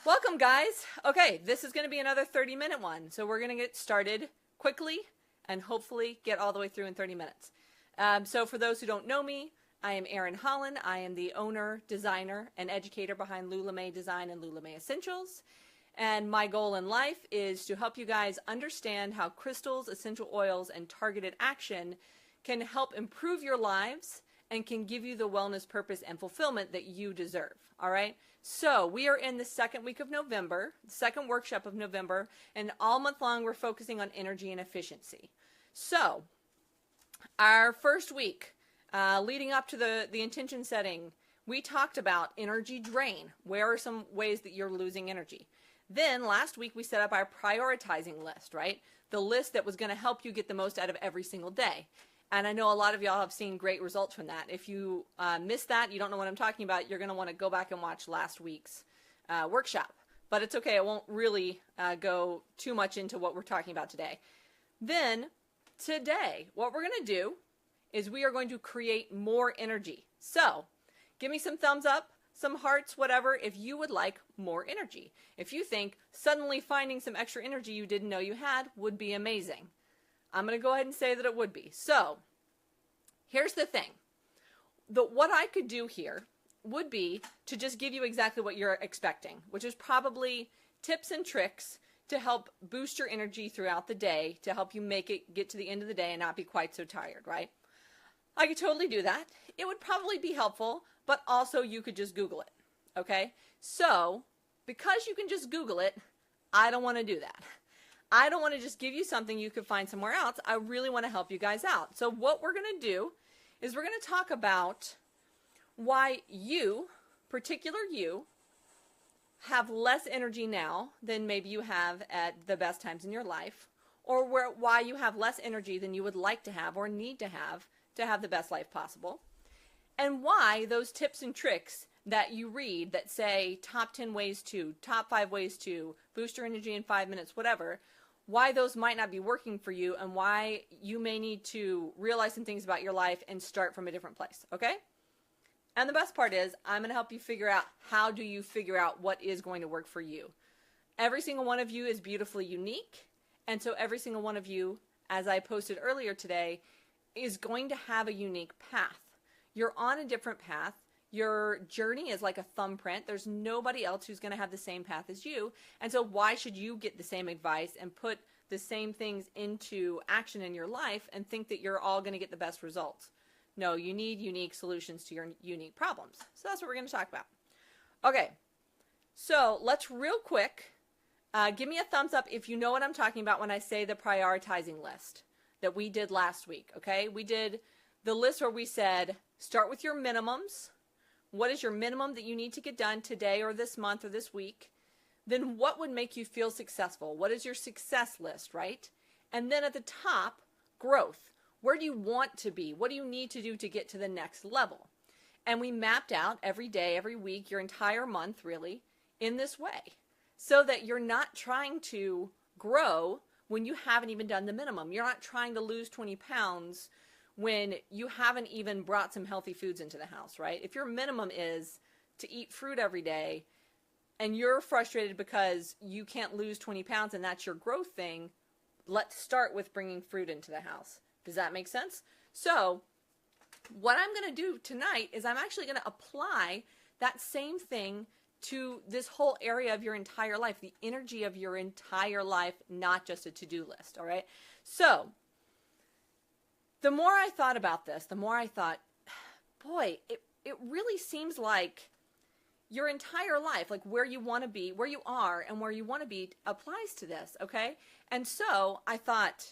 Welcome, guys. Okay, this is going to be another 30-minute one. So we're going to get started quickly and hopefully get all the way through in 30 minutes. So for those who don't know me, I am Erin Holland. I am the owner, designer, and educator behind LulaMae Design and LulaMae Essentials. And my goal in life is to help you guys understand how crystals, essential oils, and targeted action can help improve your lives and can give you the wellness, purpose, and fulfillment that you deserve. All right? So we are in the second week of November, the second workshop of November, and all month long we're focusing on energy and efficiency. So our first week, leading up to the intention setting, we talked about energy drain. Where are some ways that you're losing energy? Then last week we set up our prioritizing list, right? The list that was going to help you get the most out of every single day. And I know a lot of y'all have seen great results from that. If you missed that, you don't know what I'm talking about, you're going to want to go back and watch last week's workshop. But it's okay, I won't really go too much into what we're talking about today. Then, today, what we're going to do is we are going to create more energy. So, give me some thumbs up, some hearts, whatever, if you would like more energy. If you think suddenly finding some extra energy you didn't know you had would be amazing. I'm going to go ahead and say that it would be. So, here's the thing. What I could do here would be to just give you exactly what you're expecting, which is probably tips and tricks to help boost your energy throughout the day, to help you get to the end of the day and not be quite so tired, right? I could totally do that. It would probably be helpful, but also you could just Google it, okay? So, because you can just Google it, I don't want to do that. I don't want to just give you something you could find somewhere else. I really want to help you guys out. So what we're going to do is we're going to talk about why you, particular you, have less energy now than maybe you have at the best times in your life, or why you have less energy than you would like to have or need to have the best life possible, and why those tips and tricks that you read that say top 10 ways to, top 5 ways to, boost your energy in 5 minutes, whatever, why those might not be working for you and why you may need to realize some things about your life and start from a different place, okay? And the best part is I'm going to help you figure out how do you figure out what is going to work for you. Every single one of you is beautifully unique, and so every single one of you, as I posted earlier today, is going to have a unique path. You're on a different path. Your journey is like a thumbprint. There's nobody else who's going to have the same path as you. And so why should you get the same advice and put the same things into action in your life and think that you're all going to get the best results? No, you need unique solutions to your unique problems. So that's what we're going to talk about. Okay, so let's real quick, give me a thumbs up if you know what I'm talking about when I say the prioritizing list that we did last week, okay? We did the list where we said, start with your minimums. What is your minimum that you need to get done today or this month or this week? Then what would make you feel successful? What is your success list, right? And then at the top, growth. Where do you want to be? What do you need to do to get to the next level? And we mapped out every day, every week, your entire month, really, in this way. So that you're not trying to grow when you haven't even done the minimum. You're not trying to lose 20 pounds when you haven't even brought some healthy foods into the house, right? If your minimum is to eat fruit every day and you're frustrated because you can't lose 20 pounds and that's your growth thing, let's start with bringing fruit into the house. Does that make sense? So what I'm going to do tonight is I'm actually going to apply that same thing to this whole area of your entire life, the energy of your entire life, not just a to-do list, all right? So the more I thought about this, the more I thought, boy, it really seems like your entire life, like where you want to be, where you are, and where you want to be applies to this, okay? And so I thought,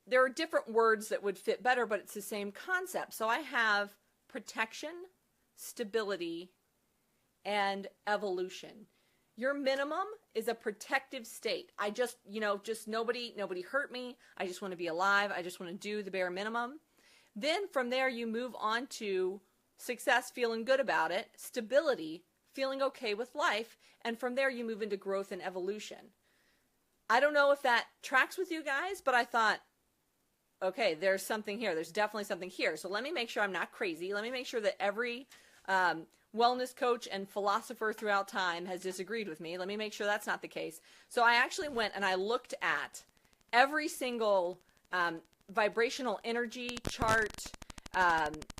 there are different words that would fit better, but it's the same concept. So I have protection, stability, and evolution. Your minimum is a protective state. I just nobody hurt me. I just want to be alive. I just want to do the bare minimum. Then from there you move on to success, feeling good about it, stability, feeling okay with life, and from there you move into growth and evolution. I don't know if that tracks with you guys, but I thought, okay, there's something here. There's definitely something here. So let me make sure I'm not crazy. Let me make sure that every wellness coach and philosopher throughout time has disagreed with me. Let me make sure that's not the case. So I actually went and I looked at every single vibrational energy chart,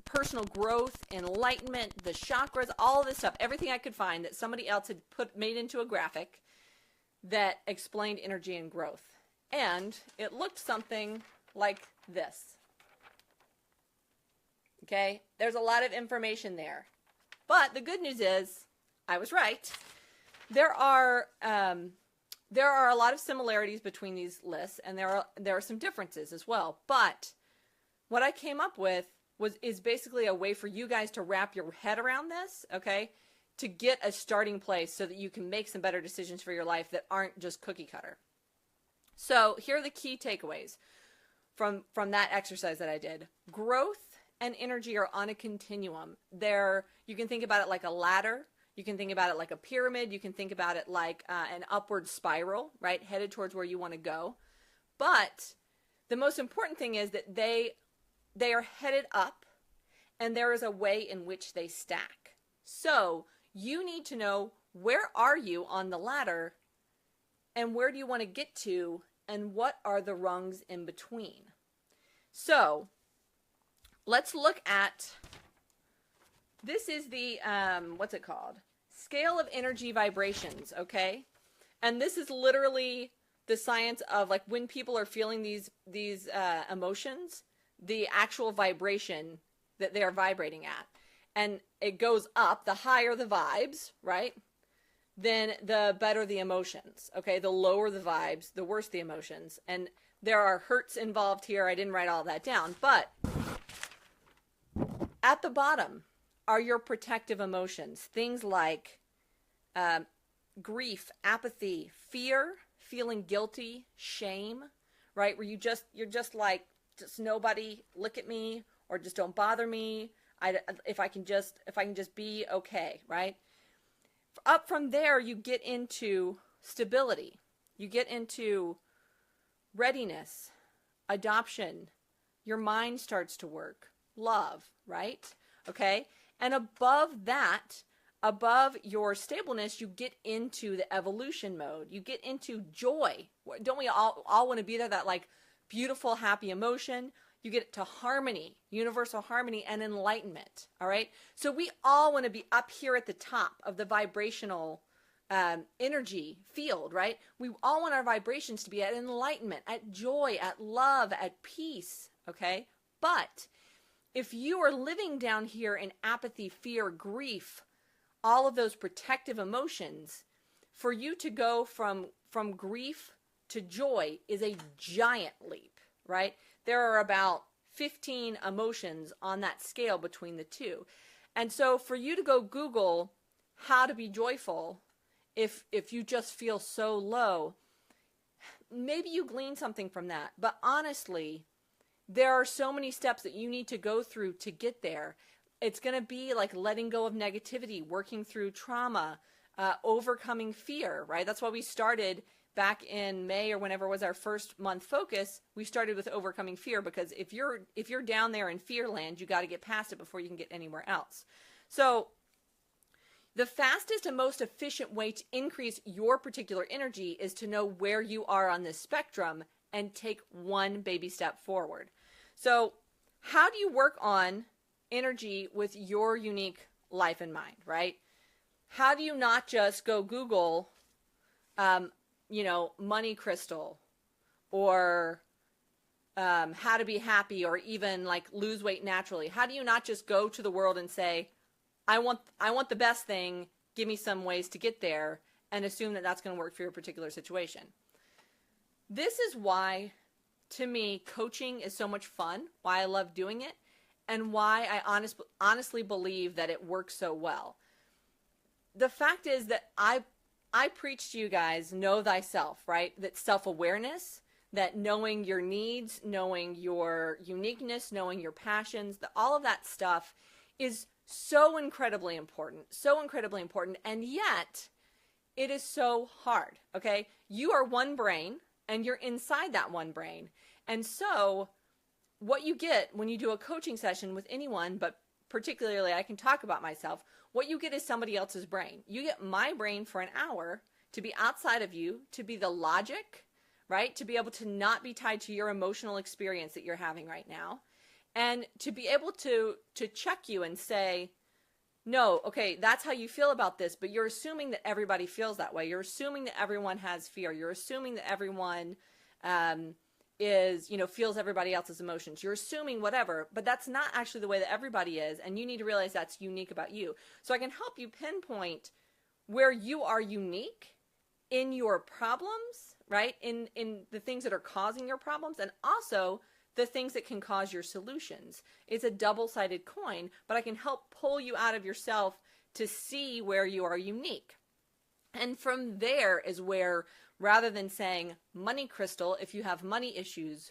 personal growth, enlightenment, the chakras, all this stuff, everything I could find that somebody else had made into a graphic that explained energy and growth. And it looked something like this. Okay, there's a lot of information there. But the good news is, I was right. There are a lot of similarities between these lists, and there are some differences as well. But what I came up with is basically a way for you guys to wrap your head around this, okay, to get a starting place so that you can make some better decisions for your life that aren't just cookie cutter. So here are the key takeaways from that exercise that I did. Growth and energy are on a continuum. You can think about it like a ladder. You can think about it like a pyramid. You can think about it like an upward spiral, right, headed towards where you want to go. But the most important thing is that they are headed up, and there is a way in which they stack. So you need to know, where are you on the ladder, and where do you want to get to, and what are the rungs in between? So let's look at, this is the, what's it called? Scale of energy vibrations, okay? And this is literally the science of, like, when people are feeling these emotions, the actual vibration that they are vibrating at. And it goes up, the higher the vibes, right? Then the better the emotions, okay? The lower the vibes, the worse the emotions. And there are hertz involved here. I didn't write all that down. But at the bottom are your protective emotions. Things like grief, apathy, fear, feeling guilty, shame, right? Where you're just like, just nobody look at me, or just don't bother me. If I can just be okay, right? Up from there, you get into stability. You get into readiness, adoption. Your mind starts to work. Love, right? Okay? And above that, above your stableness, you get into the evolution mode. You get into joy. Don't we all want to be there? That, like, beautiful, happy emotion. You get to harmony, universal harmony, and enlightenment. All right? So we all want to be up here at the top of the vibrational energy field, right? We all want our vibrations to be at enlightenment, at joy, at love, at peace. Okay? But if you are living down here in apathy, fear, grief, all of those protective emotions, for you to go from grief to joy is a giant leap, right? There are about 15 emotions on that scale between the two. And so for you to go Google how to be joyful, if you just feel so low, maybe you glean something from that. But honestly, there are so many steps that you need to go through to get there. It's going to be like letting go of negativity, working through trauma, overcoming fear, right? That's why we started back in May, or whenever was our first month focus. We started with overcoming fear, because if you're down there in fear land, you got to get past it before you can get anywhere else. So the fastest and most efficient way to increase your particular energy is to know where you are on this spectrum and take one baby step forward. So how do you work on energy with your unique life in mind, right? How do you not just go Google, money crystal, or how to be happy, or even like lose weight naturally? How do you not just go to the world and say, I want the best thing, give me some ways to get there, and assume that that's going to work for your particular situation? This is why, to me, coaching is so much fun, why I love doing it, and why I honestly believe that it works so well. The fact is that I preach to you guys, know thyself, right? That self-awareness, that knowing your needs, knowing your uniqueness, knowing your passions, all of that stuff is so incredibly important, and yet it is so hard, okay? You are one brain, and you're inside that one brain. And so what you get when you do a coaching session with anyone, but particularly, I can talk about myself. What you get is somebody else's brain. You get my brain for an hour to be outside of you, to be the logic, right? To be able to not be tied to your emotional experience that you're having right now. And to be able to check you and say, no, okay, that's how you feel about this, but you're assuming that everybody feels that way. You're assuming that everyone has fear. You're assuming that everyone feels everybody else's emotions. You're assuming whatever, but that's not actually the way that everybody is, and you need to realize that's unique about you. So I can help you pinpoint where you are unique in your problems, right? In the things that are causing your problems, and also the things that can cause your solutions. It's a double-sided coin, but I can help pull you out of yourself to see where you are unique. And from there is where, rather than saying, money crystal, if you have money issues,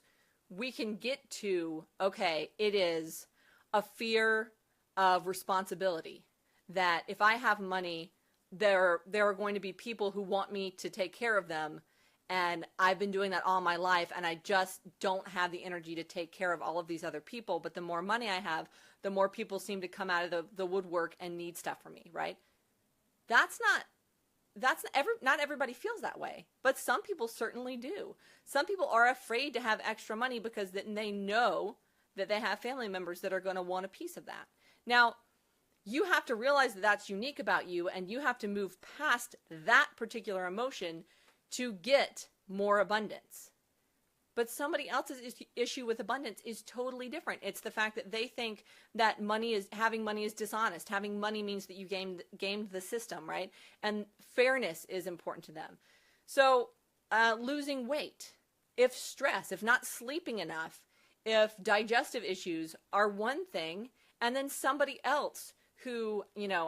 we can get to, okay, it is a fear of responsibility. That if I have money, there are going to be people who want me to take care of them. And I've been doing that all my life, and I just don't have the energy to take care of all of these other people. But the more money I have, the more people seem to come out of the woodwork and need stuff from me, right? Not everybody feels that way, but some people certainly do. Some people are afraid to have extra money because then they know that they have family members that are going to want a piece of that. Now, you have to realize that that's unique about you, and you have to move past that particular emotion to get more abundance. But somebody else's issue with abundance is totally different. It's the fact that they think that having money is dishonest. Having money means that you gamed the system, right? And fairness is important to them. So losing weight, if stress, if not sleeping enough, if digestive issues are one thing, and then somebody else who,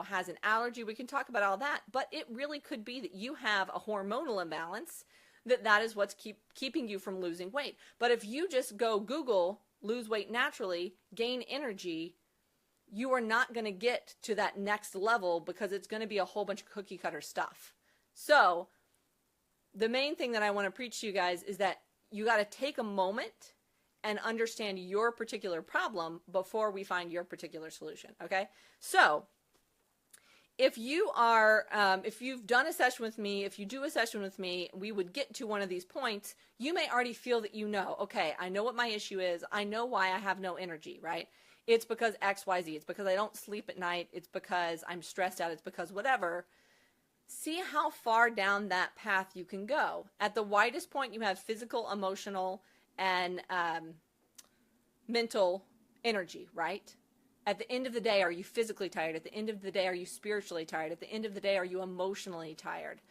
has an allergy, we can talk about all that, but it really could be that you have a hormonal imbalance, that is what's keeping you from losing weight. But if you just go Google, lose weight naturally, gain energy, you are not going to get to that next level because it's going to be a whole bunch of cookie cutter stuff. So the main thing that I want to preach to you guys is that you got to take a moment and understand your particular problem before we find your particular solution, okay? So if you've done a session with me, if you do a session with me, we would get to one of these points. You may already feel that okay, I know what my issue is. I know why I have no energy, right? It's because X, Y, Z. It's because I don't sleep at night. It's because I'm stressed out. It's because whatever. See how far down that path you can go. At the widest point, you have physical, emotional, and mental energy, right? At the end of the day, are you physically tired? At the end of the day, are you spiritually tired? At the end of the day, are you emotionally tired?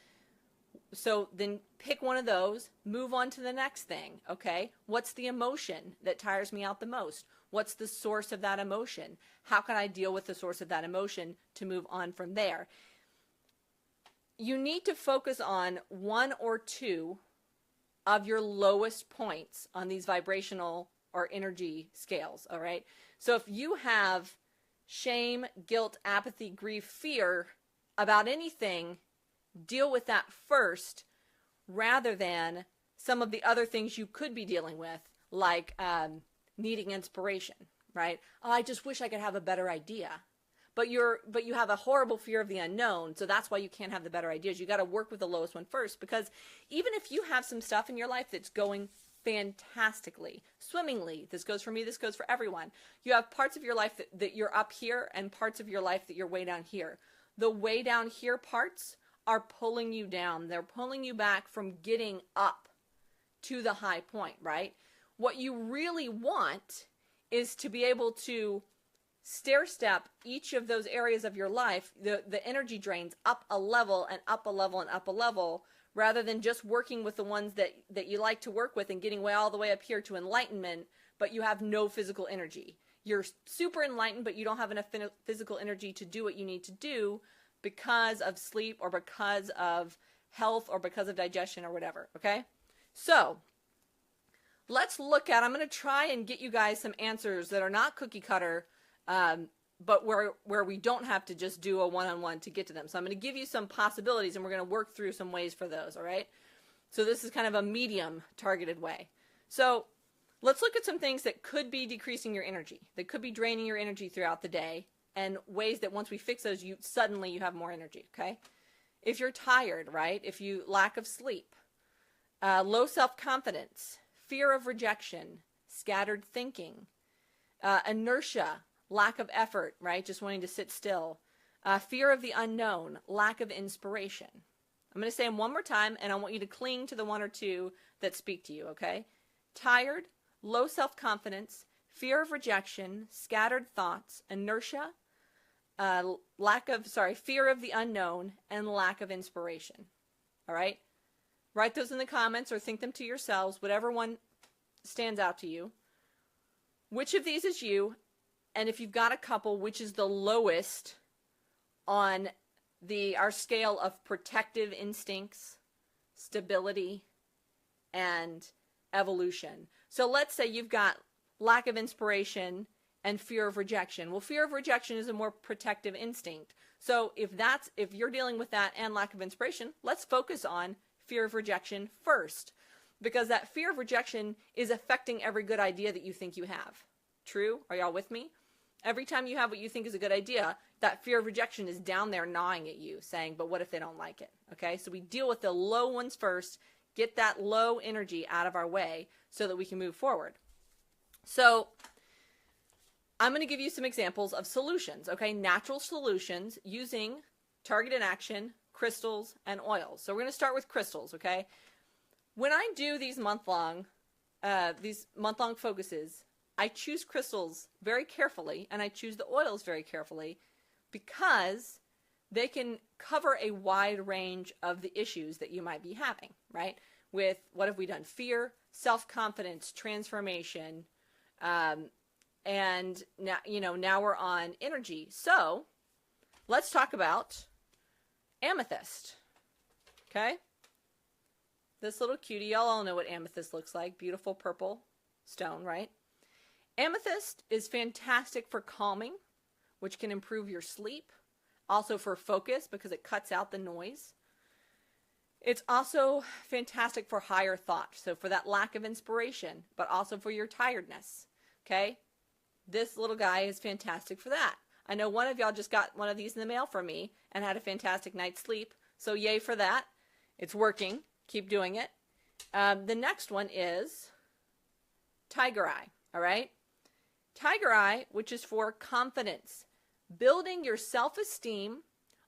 So then pick one of those, move on to the next thing, okay? What's the emotion that tires me out the most? What's the source of that emotion? How can I deal with the source of that emotion to move on from there? You need to focus on one or two of your lowest points on these vibrational or energy scales, all right? So if you have shame, guilt, apathy, grief, fear about anything, deal with that first rather than some of the other things you could be dealing with, like needing inspiration, right? Oh, I just wish I could have a better idea. But you have a horrible fear of the unknown, so that's why you can't have the better ideas. You got to work with the lowest one first, because even if you have some stuff in your life that's going fantastically, swimmingly, this goes for me, this goes for everyone. You have parts of your life that you're up here and parts of your life that you're way down here. The way down here parts are pulling you down. They're pulling you back from getting up to the high point, right? What you really want is to be able to stair step each of those areas of your life, the energy drains, up a level and up a level and up a level, rather than just working with the ones that you like to work with and getting way all the way up here to enlightenment, but you have no physical energy. You're super enlightened, but you don't have enough physical energy to do what you need to do because of sleep or because of health or because of digestion or whatever, okay? So let's look at, I'm going to try and get you guys some answers that are not cookie cutter, but where we don't have to just do a one-on-one to get to them. So I'm going to give you some possibilities, and we're going to work through some ways for those, all right? So this is kind of a medium targeted way. So let's look at some things that could be decreasing your energy, that could be draining your energy throughout the day, and ways that once we fix those, suddenly you have more energy, okay? If you're tired, right? If you lack of sleep, low self-confidence, fear of rejection, scattered thinking, inertia, lack of effort, right? Just wanting to sit still, fear of the unknown, lack of inspiration. I'm going to say them one more time, and I want you to cling to the one or two that speak to you, okay? Tired, low self-confidence, fear of rejection, scattered thoughts, inertia, fear of the unknown, and lack of inspiration. All right? Write those in the comments or think them to yourselves, whatever one stands out to you. Which of these is you? And if you've got a couple, which is the lowest on our scale of protective instincts, stability, and evolution? So let's say you've got lack of inspiration and fear of rejection. Well, fear of rejection is a more protective instinct. So if you're dealing with that and lack of inspiration, let's focus on fear of rejection first, because that fear of rejection is affecting every good idea that you think you have. True? Are y'all with me? Every time you have what you think is a good idea, that fear of rejection is down there gnawing at you, saying, but what if they don't like it? Okay, so we deal with the low ones first, get that low energy out of our way so that we can move forward. So I'm going to give you some examples of solutions, okay? Natural solutions using targeted action, crystals, and oils. So we're going to start with crystals, okay? When I do these month-long focuses, I choose crystals very carefully, and I choose the oils very carefully because they can cover a wide range of the issues that you might be having, right? With what have we done? Fear, self-confidence, transformation, and now we're on energy. So let's talk about amethyst. Okay? This little cutie, y'all all know what amethyst looks like. Beautiful purple stone, right? Amethyst is fantastic for calming, which can improve your sleep. Also for focus, because it cuts out the noise. It's also fantastic for higher thought. So for that lack of inspiration, but also for your tiredness. Okay? This little guy is fantastic for that. I know one of y'all just got one of these in the mail from me and had a fantastic night's sleep. So yay for that. It's working. Keep doing it. The next one is tiger eye. All right? Tiger eye, which is for confidence. Building your self-esteem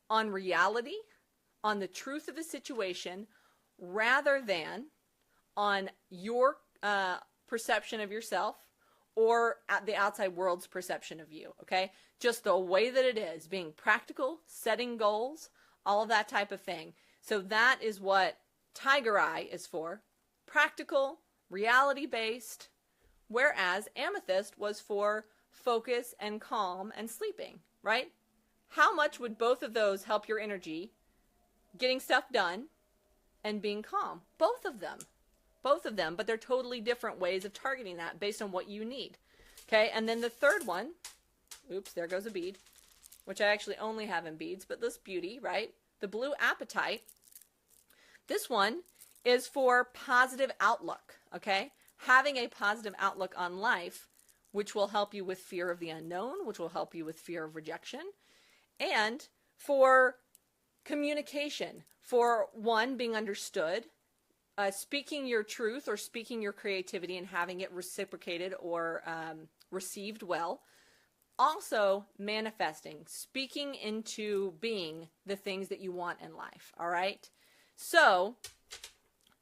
on reality, on the truth of a situation, rather than on your perception of yourself or at the outside world's perception of you, okay? Just the way that it is, being practical, setting goals, all of that type of thing. So that is what tiger eye is for, practical, reality-based, whereas amethyst was for focus and calm and sleeping, right? How much would both of those help your energy, getting stuff done, and being calm? Both of them. Both of them, but they're totally different ways of targeting that based on what you need. Okay, and then the third one, oops, there goes a bead, which I actually only have in beads, but this beauty, right? The blue apatite. This one is for positive outlook, okay? Having a positive outlook on life, which will help you with fear of the unknown, which will help you with fear of rejection, and for communication, for one, being understood, speaking your truth or speaking your creativity and having it reciprocated or received well. Also, manifesting, speaking into being the things that you want in life, all right? So,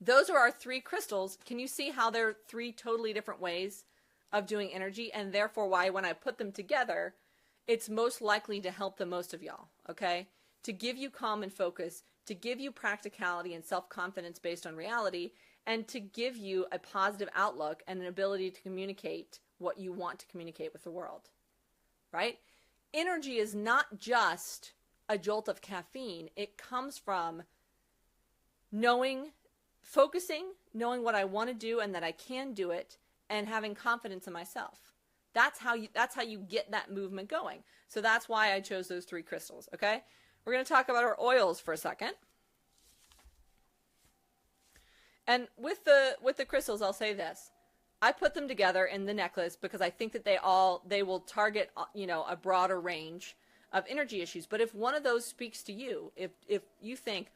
those are our three crystals. Can you see how they're three totally different ways of doing energy, and therefore why when I put them together, it's most likely to help the most of y'all, okay? To give you calm and focus, to give you practicality and self-confidence based on reality, and to give you a positive outlook and an ability to communicate what you want to communicate with the world, right? Energy is not just a jolt of caffeine. It comes from knowing, focusing, knowing what I want to do and that I can do it, and having confidence in myself. That's how you get that movement going. So that's why I chose those three crystals, okay? We're going to talk about our oils for a second. And with the crystals, I'll say this. I put them together in the necklace because I think that they will target, a broader range of energy issues. But if one of those speaks to you, if you think,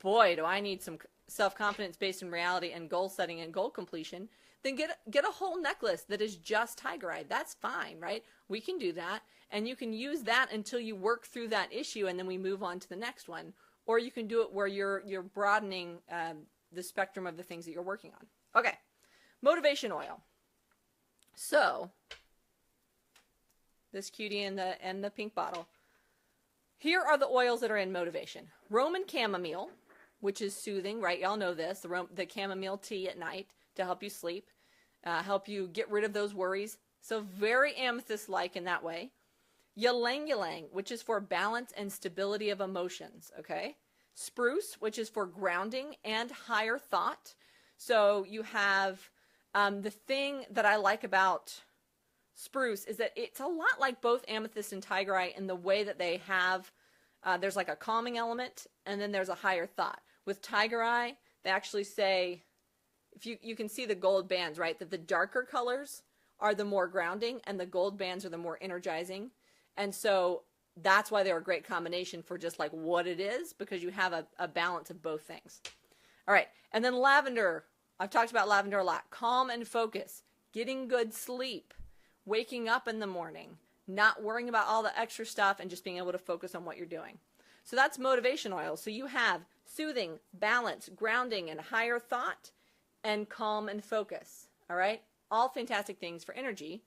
boy, do I need some self-confidence based in reality and goal setting and goal completion, then get a whole necklace that is just tiger eye. That's fine, right? We can do that, and you can use that until you work through that issue, and then we move on to the next one. Or you can do it where you're broadening the spectrum of the things that you're working on. Okay, motivation oil. So this cutie in the pink bottle. Here are the oils that are in motivation. Roman chamomile, which is soothing, right? Y'all know this. The chamomile tea at night to help you sleep, help you get rid of those worries. So very amethyst-like in that way. Ylang ylang, which is for balance and stability of emotions, okay? Spruce, which is for grounding and higher thought. So you have the thing that I like about spruce is that it's a lot like both amethyst and tiger eye in the way that they have, there's like a calming element, and then there's a higher thought. With tiger eye, they actually say, if you can see the gold bands, right, that the darker colors are the more grounding and the gold bands are the more energizing. And so that's why they're a great combination for just like what it is, because you have a balance of both things. All right, and then lavender. I've talked about lavender a lot. Calm and focus, getting good sleep, waking up in the morning, not worrying about all the extra stuff and just being able to focus on what you're doing. So that's motivation oil. So you have soothing, balance, grounding, and higher thought, and calm and focus. All right? All fantastic things for energy.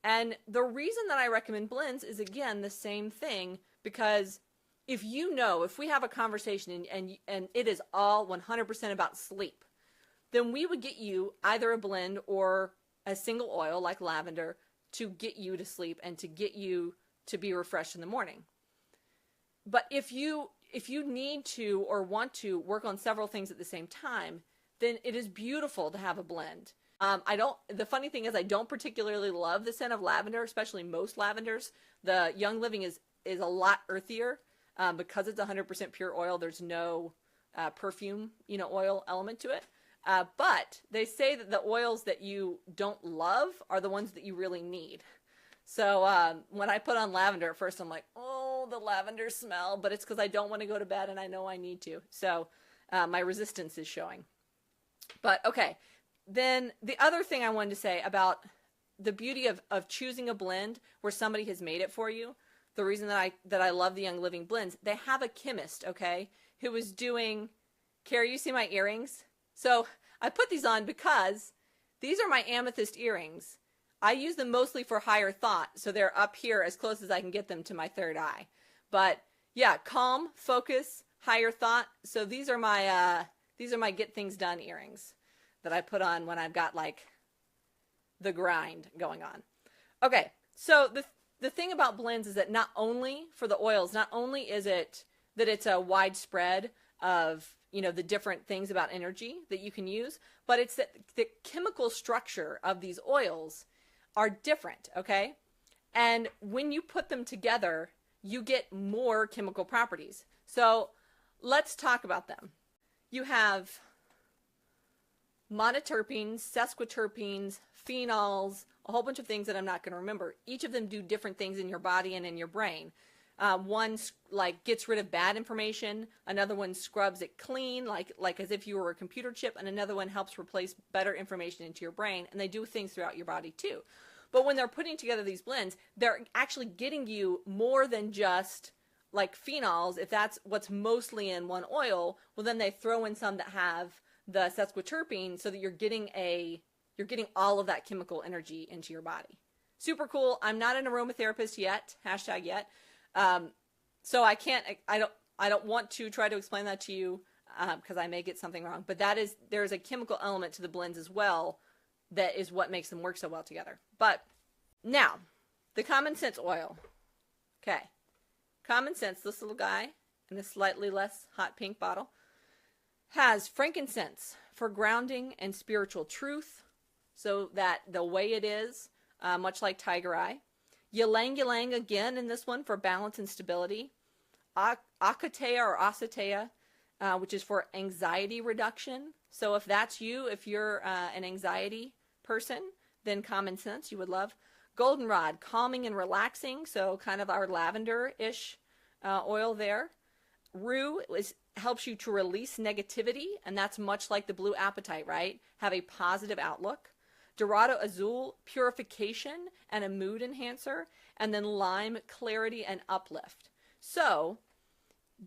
And the reason that I recommend blends is, again, the same thing, because if we have a conversation and it is all 100% about sleep, then we would get you either a blend or a single oil like lavender to get you to sleep and to get you to be refreshed in the morning. But if you need to or want to work on several things at the same time, then it is beautiful to have a blend. The funny thing is I don't particularly love the scent of lavender, especially most lavenders. The Young Living is a lot earthier because it's 100% pure oil. There's no perfume, oil element to it. But they say that the oils that you don't love are the ones that you really need. So when I put on lavender at first, I'm like, oh, the lavender smell, but it's because I don't want to go to bed and I know I need to. So my resistance is showing. But okay, then the other thing I wanted to say about the beauty of choosing a blend where somebody has made it for you, the reason that I love the Young Living blends, they have a chemist, okay, who was doing, Carrie, you see my earrings? So I put these on because these are my amethyst earrings. I use them mostly for higher thought, so they're up here as close as I can get them to my third eye. But yeah, calm, focus, higher thought. So these are my get things done earrings that I put on when I've got like the grind going on. Okay, so the thing about blends is that not only for the oils, not only is it that it's a widespread of the different things about energy that you can use, but it's that the chemical structure of these oils are different, okay? And when you put them together, you get more chemical properties. So let's talk about them. You have monoterpenes, sesquiterpenes, phenols, a whole bunch of things that I'm not going to remember. Each of them do different things in your body and in your brain. One like gets rid of bad information, another one scrubs it clean, like as if you were a computer chip, and another one helps replace better information into your brain, and they do things throughout your body too. But when they're putting together these blends, they're actually getting you more than just like phenols. If that's what's mostly in one oil, well then they throw in some that have the sesquiterpene so that you're getting all of that chemical energy into your body. Super cool. I'm not an aromatherapist yet, #yet. So I don't want to try to explain that to you because I may get something wrong. But there's a chemical element to the blends as well that is what makes them work so well together. But now, the Common Sense oil. Okay. Common Sense, this little guy in a slightly less hot pink bottle, has frankincense for grounding and spiritual truth, so that the way it is, much like tiger eye. Ylang ylang again in this one for balance and stability. Akatea or acetea, which is for anxiety reduction. So if that's you, if you're an anxiety person, then common sense, you would love. Goldenrod, calming and relaxing, so kind of our lavender-ish oil there. Rue helps you to release negativity, and that's much like the blue apatite, right? Have a positive outlook. Dorado Azul, purification and a mood enhancer. And then lime, clarity and uplift. So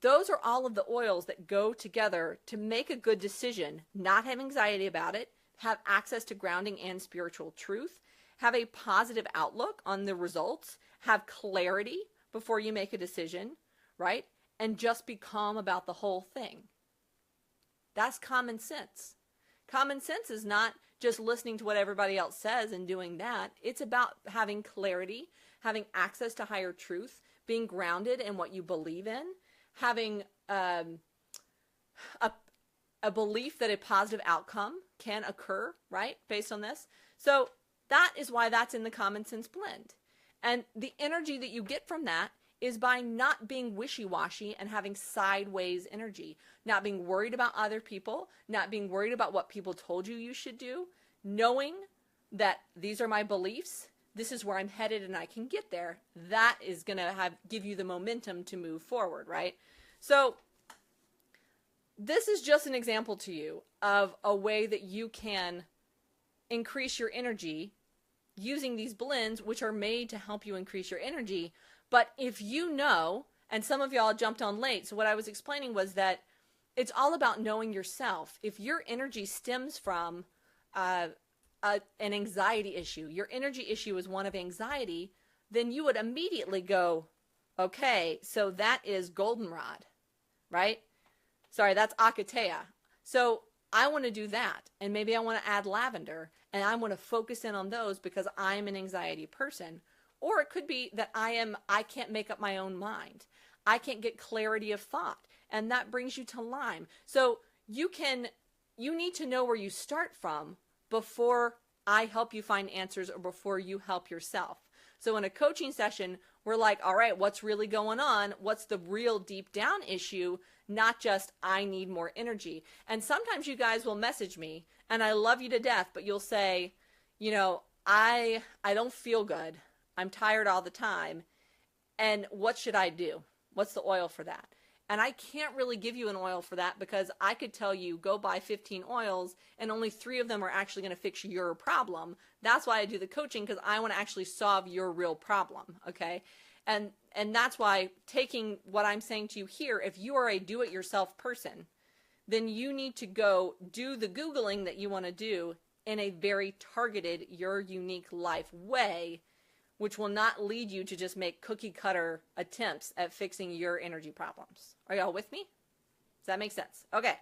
those are all of the oils that go together to make a good decision, not have anxiety about it, have access to grounding and spiritual truth, have a positive outlook on the results, have clarity before you make a decision, right? And just be calm about the whole thing. That's common sense. Common sense is not just listening to what everybody else says and doing that. It's about having clarity, having access to higher truth, being grounded in what you believe in, having a belief that a positive outcome can occur, right, based on this. So that is why that's in the common sense blend. And the energy that you get from that is by not being wishy-washy and having sideways energy, not being worried about other people, not being worried about what people told you should do, knowing that these are my beliefs, this is where I'm headed and I can get there. That is going to give you the momentum to move forward, right? So this is just an example to you of a way that you can increase your energy using these blends, which are made to help you increase your energy. But if you know, and some of y'all jumped on late, so what I was explaining was that it's all about knowing yourself. If your energy stems from an anxiety issue, your energy issue is one of anxiety, then you would immediately go, okay, so that is goldenrod, right? Sorry, that's acatea. So I want to do that, and maybe I want to add lavender, and I want to focus in on those because I'm an anxiety person. Or it could be that I can't make up my own mind. I can't get clarity of thought, and that brings you to lime. So you need to know where you start from before I help you find answers or before you help yourself. So in a coaching session, we're like, all right, what's really going on? What's the real deep down issue? Not just, I need more energy. And sometimes you guys will message me, and I love you to death, but you'll say, you know, I don't feel good. I'm tired all the time. And what should I do? What's the oil for that? And I can't really give you an oil for that because I could tell you go buy 15 oils and only 3 of them are actually going to fix your problem. That's why I do the coaching, because I want to actually solve your real problem, okay? And that's why taking what I'm saying to you here, if you are a do-it-yourself person, then you need to go do the Googling that you want to do in a very targeted, your unique life way, which will not lead you to just make cookie cutter attempts at fixing your energy problems. Are y'all with me? Does that make sense? Okay.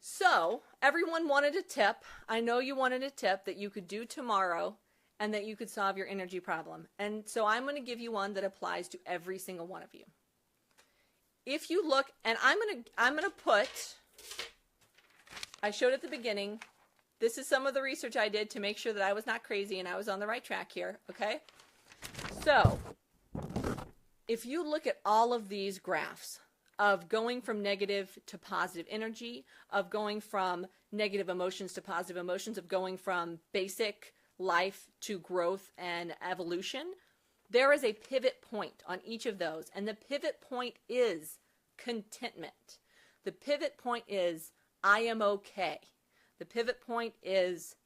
So everyone wanted a tip. I know you wanted a tip that you could do tomorrow and that you could solve your energy problem. And so I'm going to give you one that applies to every single one of you. If you look, and I'm going to put, I showed at the beginning, this is some of the research I did to make sure that I was not crazy and I was on the right track here, okay? So, if you look at all of these graphs of going from negative to positive energy, of going from negative emotions to positive emotions, of going from basic life to growth and evolution, there is a pivot point on each of those. And the pivot point is contentment. The pivot point is, I am okay. The pivot point is,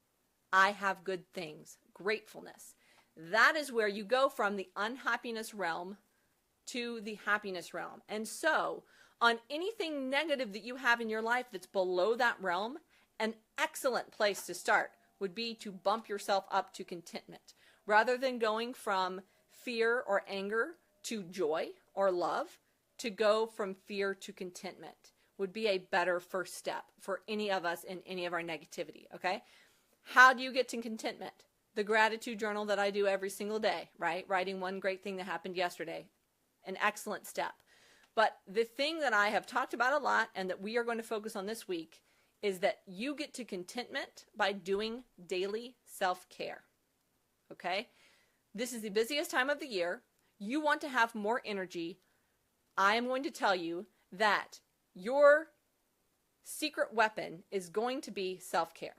I have good things, gratefulness. That is where you go from the unhappiness realm to the happiness realm. And so, on anything negative that you have in your life that's below that realm, an excellent place to start would be to bump yourself up to contentment. Rather than going from fear or anger to joy or love, to go from fear to contentment would be a better first step for any of us in any of our negativity, okay? How do you get to contentment? The gratitude journal that I do every single day, right? Writing one great thing that happened yesterday. An excellent step. But the thing that I have talked about a lot and that we are going to focus on this week is that you get to contentment by doing daily self-care, okay? This is the busiest time of the year. You want to have more energy. I am going to tell you that your secret weapon is going to be self-care.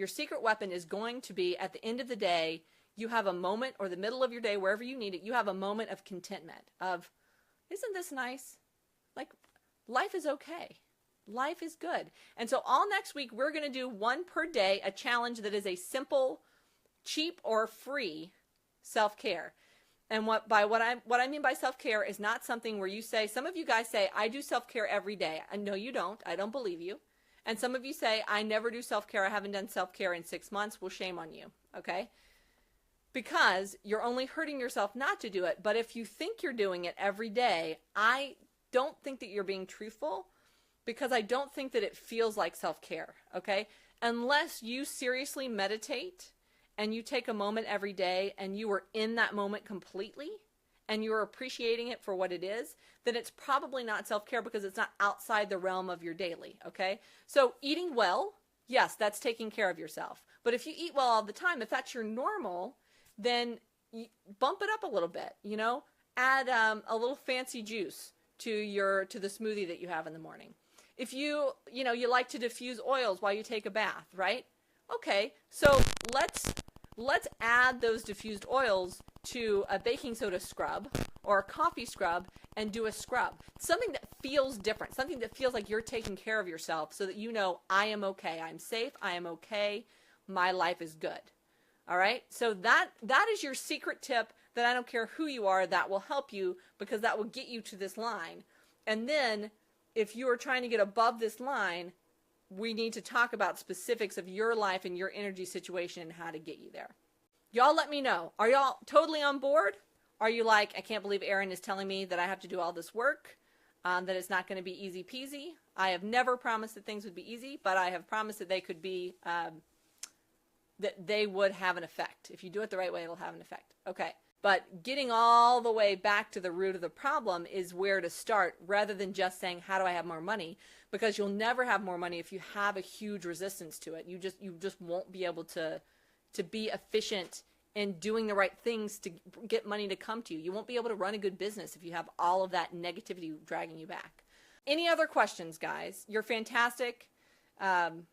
Your secret weapon is going to be at the end of the day, you have a moment, or the middle of your day, wherever you need it, you have a moment of contentment of, isn't this nice? Like, life is okay. Life is good. And so all next week, we're going to do one per day, a challenge that is a simple, cheap, or free self-care. And what I mean by self-care is not something where you say, some of you guys say, I do self-care every day. And no, you don't. I don't believe you. And some of you say, I never do self-care. I haven't done self-care in 6 months. Well, shame on you. Okay? Because you're only hurting yourself not to do it. But if you think you're doing it every day, I don't think that you're being truthful, because I don't think that it feels like self-care, okay? Unless you seriously meditate and you take a moment every day and you are in that moment completely and you're appreciating it for what it is, then it's probably not self-care, because it's not outside the realm of your daily, okay? So eating well, yes, that's taking care of yourself. But if you eat well all the time, if that's your normal, then you bump it up a little bit, you know? Add a little fancy juice to the smoothie that you have in the morning. If you like to diffuse oils while you take a bath, right? Okay, so let's add those diffused oils to a baking soda scrub or a coffee scrub and do a scrub. Something that feels different, something that feels like you're taking care of yourself, so that you know, I am okay, I'm safe, I am okay, my life is good. All right, so that is your secret tip that I don't care who you are, that will help you, because that will get you to this line. And then if you are trying to get above this line, we need to talk about specifics of your life and your energy situation and how to get you there. Y'all let me know. Are y'all totally on board? Are you like, I can't believe Erin is telling me that I have to do all this work, that it's not going to be easy peasy? I have never promised that things would be easy, but I have promised that they could be, that they would have an effect. If you do it the right way, it'll have an effect. Okay. But getting all the way back to the root of the problem is where to start, rather than just saying, how do I have more money? Because you'll never have more money if you have a huge resistance to it. You just won't be able to be efficient in doing the right things to get money to come to you. You won't be able to run a good business if you have all of that negativity dragging you back. Any other questions, guys? You're fantastic. I'm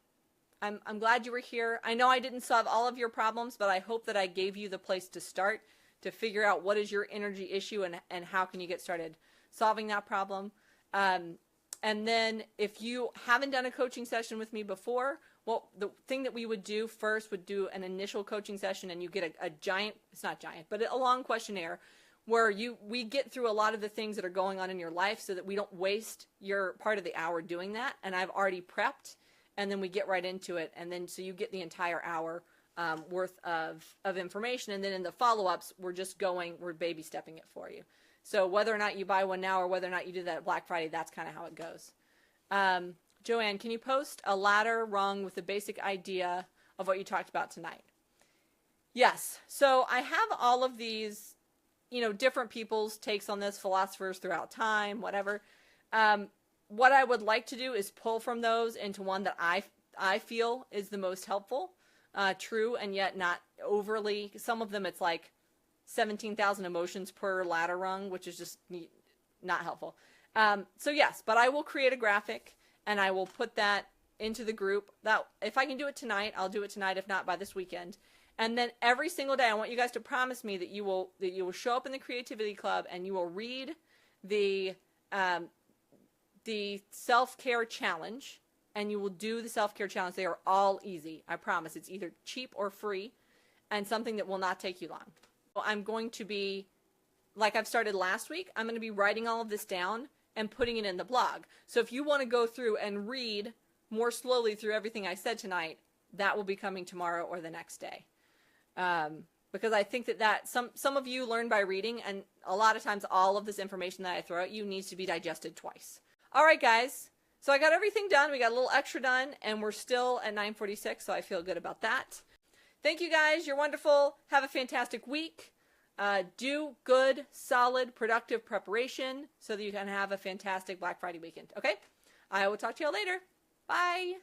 glad you were here. I know I didn't solve all of your problems, but I hope that I gave you the place to start to figure out what is your energy issue and how can you get started solving that problem. And then if you haven't done a coaching session with me before, well, the thing that we would do first would do an initial coaching session, and you get a giant, it's not giant, but a long questionnaire where we get through a lot of the things that are going on in your life so that we don't waste your part of the hour doing that. And I've already prepped, and then we get right into it. And then so you get the entire hour worth of information. And then in the follow-ups, we're baby stepping it for you. So whether or not you buy one now or whether or not you do that at Black Friday, that's kind of how it goes. Joanne, can you post a ladder rung with the basic idea of what you talked about tonight? Yes. So I have all of these, different people's takes on this, philosophers throughout time, whatever. What I would like to do is pull from those into one that I feel is the most helpful. True, and yet not overly. Some of them it's like 17,000 emotions per ladder rung, which is just not helpful. So yes, but I will create a graphic and I will put that into the group. That if I can do it tonight, I'll do it tonight. If not, by this weekend. And then every single day, I want you guys to promise me that you will show up in the Creativity Club and you will read the self-care challenge. And you will do the self-care challenge. They are all easy. I promise. It's either cheap or free and something that will not take you long. So I'm going to be, like I've started last week, I'm going to be writing all of this down and putting it in the blog. So if you want to go through and read more slowly through everything I said tonight, that will be coming tomorrow or the next day. Because I think that some of you learn by reading, and a lot of times all of this information that I throw at you needs to be digested twice. All right, guys. So I got everything done. We got a little extra done, and we're still at 9:46, so I feel good about that. Thank you, guys. You're wonderful. Have a fantastic week. Do good, solid, productive preparation so that you can have a fantastic Black Friday weekend. Okay? I will talk to you all later. Bye.